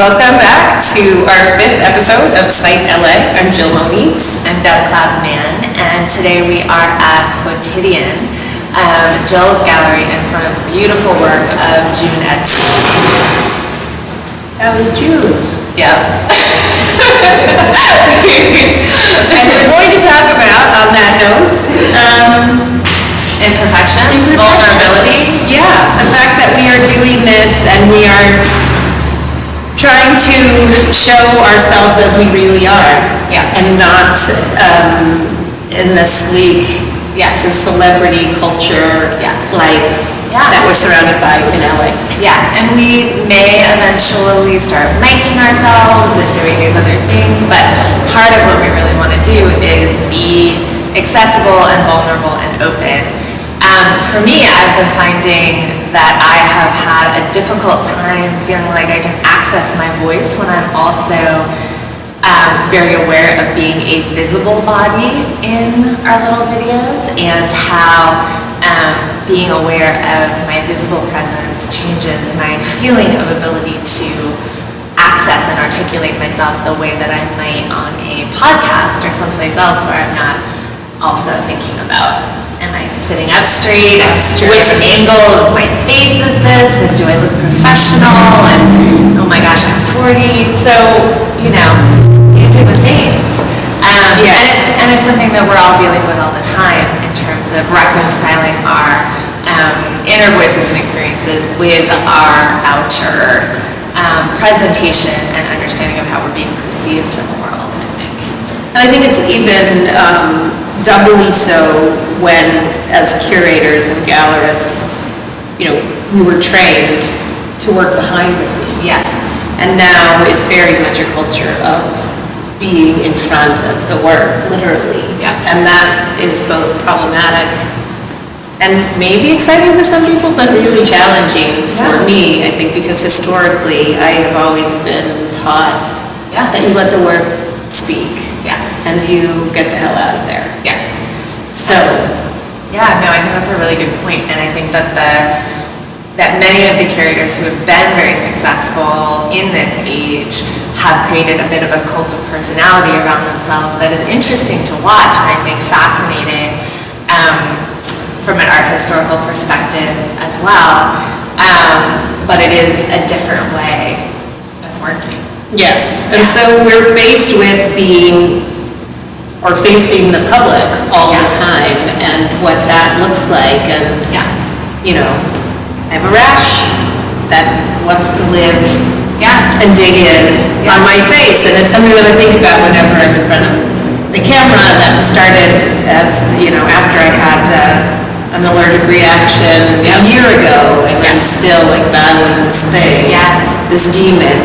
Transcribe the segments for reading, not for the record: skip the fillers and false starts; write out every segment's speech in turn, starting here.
Welcome back to our 5th episode of Site LA. I'm Jill Moniz. I'm Deb Cloudman, and today we are at Quotidian, Jill's gallery, in front of the beautiful work of June Edwards. That was June. Yep. And we're going to talk about, on that note, imperfections, vulnerability. Yeah, the fact that we are doing this and we are trying to show ourselves as we really are. Yeah. And not in the sleek, Yes. sort of celebrity culture Yes. life that we're surrounded by in LA. Yeah, and we may eventually start miking ourselves and doing these other things, but part of what we really want to do is be accessible and vulnerable and open. For me, I've been finding that I have had a difficult time feeling like I can access my voice when I'm also very aware of being a visible body in our little videos, and how being aware of my visible presence changes my feeling of ability to access and articulate myself the way that I might on a podcast or someplace else where I'm not also thinking about, am I sitting up straight? Which angle of my face is this? And do I look professional? And oh my gosh, I'm 40. So, these are the things. Yes. And it's something that we're all dealing with all the time in terms of reconciling our inner voices and experiences with our outer presentation and understanding of how we're being perceived in the world, I think. And I think it's even doubly so when, as curators and gallerists, we were trained to work behind the scenes. Yes. And now it's very much a culture of being in front of the work, literally. Yeah. And that is both problematic and maybe exciting for some people, but really challenging for me, I think, because historically I have always been taught that you let the work speak. Yes. And you get the hell out of there. Yes. So. Yeah, no, I think that's a really good point, and I think that that many of the curators who have been very successful in this age have created a bit of a cult of personality around themselves that is interesting to watch, and I think fascinating from an art historical perspective as well. But it is a different way of working. Yes, and so we're faced with facing the public all the time, and what that looks like, and I have a rash that wants to live and dig in on my face, and it's something that I think about whenever I'm in front of the camera. That started as, after I had an allergic reaction a year ago, and I'm still battling this thing, this demon.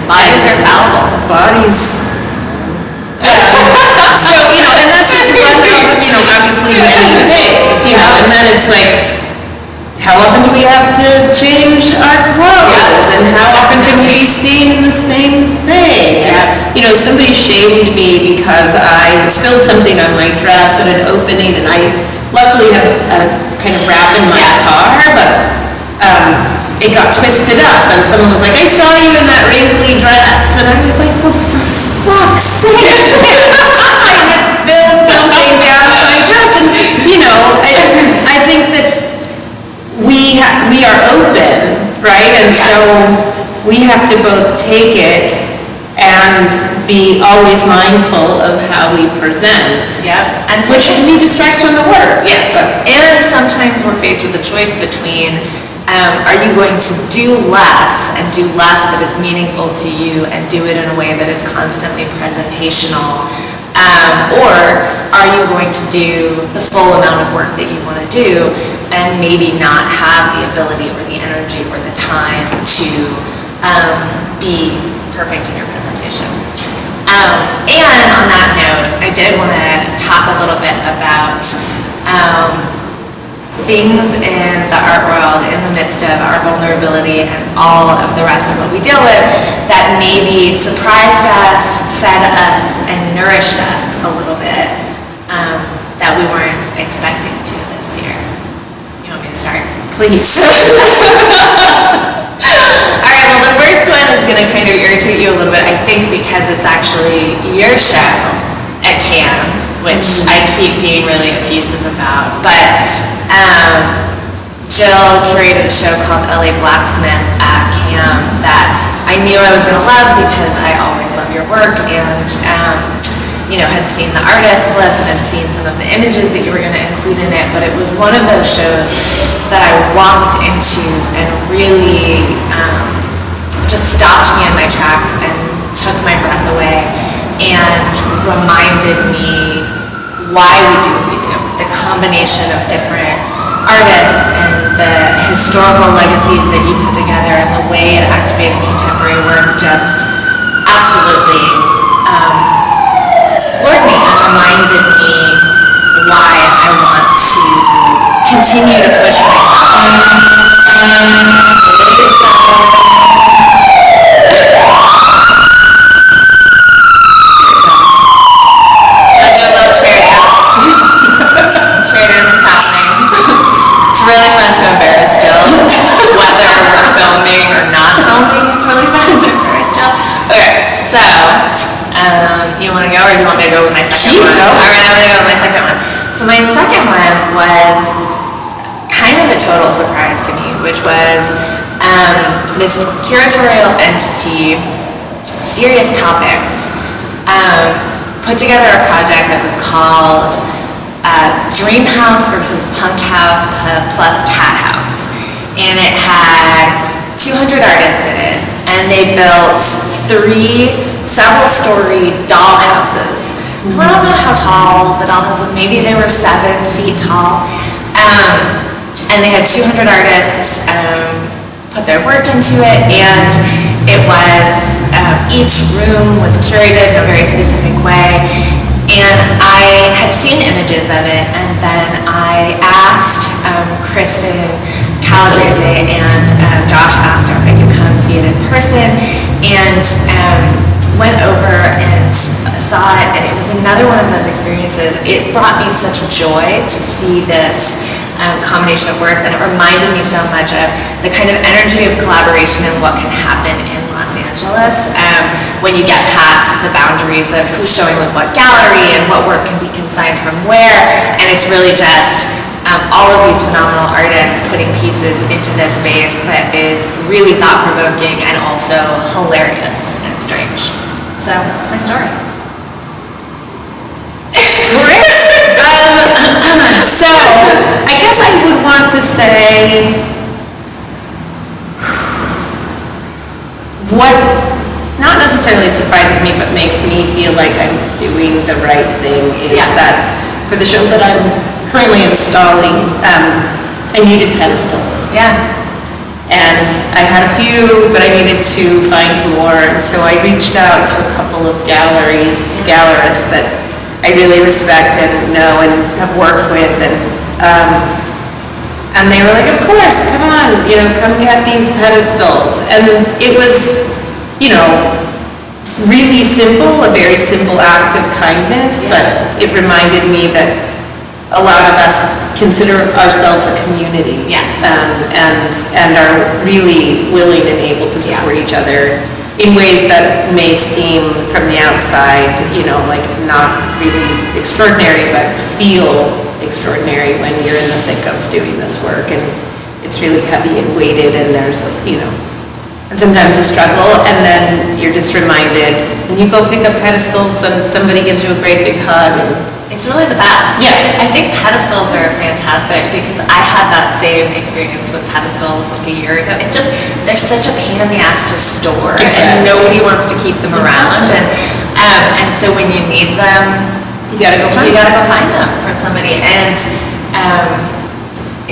Bodies are fallible. Bodies. So, and that's just one of, obviously many things, and then it's like, how often do we have to change our clothes? And how often can we be seen in the same thing? And, somebody shamed me because I had spilled something on my dress at an opening, and I luckily had a kind of wrap in my car, but it got twisted up, and someone was like, I saw you in that wrinkly dress, and I was like, well, for fuck's sake, I had spilled something down my dress, and, I think that we are open, right, and so we have to both take it and be always mindful of how we present. And which to me distracts from the work. Yes, and sometimes we're faced with a choice between are you going to do less and do less that is meaningful to you and do it in a way that is constantly presentational, or are you going to do the full amount of work that you want to do and maybe not have the ability or the energy or the time to be perfect in your presentation. And on that note, I did want to talk a little bit about things in the art world in the midst of our vulnerability and all of the rest of what we deal with that maybe surprised us, fed us, and nourished us a little bit that we weren't expecting to this year. You want me to start? Please. All right, well, the first one is going to kind of irritate you a little bit, I think, because it's actually your show at CAM, which I keep being really effusive about. But Jill curated a show called LA Blacksmith at CAM that I knew I was going to love because I always love your work, and had seen the artist list and seen some of the images that you were going to include in it. But it was one of those shows that I walked into and really just stopped me in my tracks and took my breath away and reminded me why we do what we do. The combination of different artists and the historical legacies that you put together and the way it activated contemporary work just absolutely floored me and reminded me why I want to continue to push myself. Really fun to embarrass Jill, whether we're filming or not filming. It's really fun to embarrass Jill. Okay, so you want to go, or do you want me to go with my second one? Go. All right, I'm going to go with my second one. So my second one was kind of a total surprise to me, which was this curatorial entity, Serious Topics, put together a project that was called Dream House versus Punk House plus Cat House, and it had 200 artists in it, and they built 3 several-story doll houses. I don't know how tall the doll houses, maybe they were 7 feet tall, and they had 200 artists put their work into it, and it was each room was curated in a very specific way. And I had seen images of it, and then I asked Kristen Calabrese and Josh asked her if I could come see it in person, and went over and saw it, and it was another one of those experiences. It brought me such joy to see this combination of works, and it reminded me so much of the kind of energy of collaboration and what can happen in Los Angeles when you get past the boundaries of who's showing with what gallery and what work can be consigned from where, and it's really just all of these phenomenal artists putting pieces into this space that is really thought-provoking and also hilarious and strange. So that's my story. So, I guess I would want to say what not necessarily surprises me, but makes me feel like I'm doing the right thing is that for the show that I'm currently installing, I needed pedestals. Yeah. And I had a few, but I needed to find more. So I reached out to a couple of gallerists that I really respect and know and have worked with, and they were like, of course, come on, come get these pedestals. And it was, really simple, a very simple act of kindness, but it reminded me that a lot of us consider ourselves a community. Yes. And are really willing and able to support each other in ways that may seem from the outside, like not really extraordinary, but feel extraordinary when you're in the thick of doing this work. And it's really heavy and weighted, and there's, and sometimes a struggle, and then you're just reminded, and you go pick up pedestals, and somebody gives you a great big hug, and it's really the best. Yeah. I think pedestals are fantastic because I had that same experience with pedestals like a year ago. It's just, they're such a pain in the ass to store, and nobody wants to keep them around. And so when you need them, you gotta go find them from somebody. And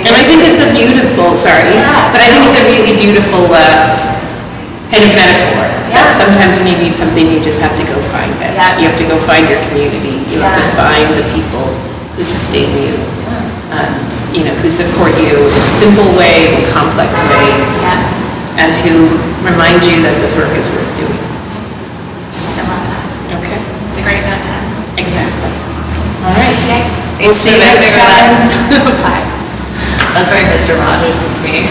I think it's a beautiful, but I think it's a really beautiful kind of metaphor. Yeah. That sometimes when you need something, you just have to go find it. Yeah. You have to go find your community. You have to find the people who sustain you, and who support you in simple ways and complex ways, and who remind you that this work is worth doing. I love that. Okay. It's a great note to end. Exactly. Awesome. All right. Okay. We'll see you next time. Bye. That's right, Mr. Rogers with me.